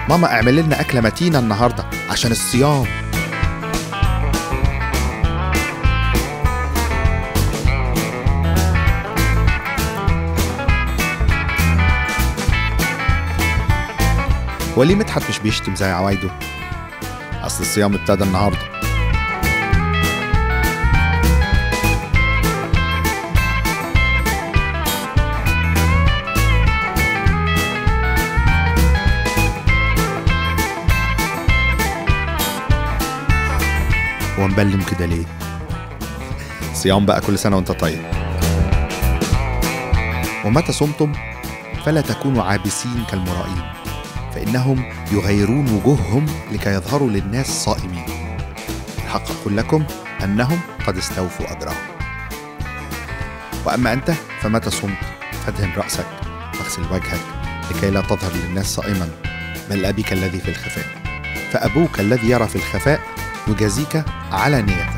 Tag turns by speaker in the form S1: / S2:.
S1: ماما اعمل لنا أكلة متينة النهاردة عشان الصيام. وليه مدحت مش بيشتم زي عوايده؟ أصل الصيام ابتدى النهاردة. هو مبلم كده ليه؟ صيام بقى، كل سنة وانت طيب. ومتى صمتم فلا تكونوا عابسين كالمرائين، فإنهم يغيرون وجوههم لكي يظهروا للناس صائمين. الحق أقول لكم أنهم قد استوفوا أجرهم. وأما أنت فمتى صمت فادهن رأسك واغسل وجهك لكي لا تظهر للناس صائما، بل أبيك الذي في الخفاء، فأبوك الذي يرى في الخفاء يجازيك علانية.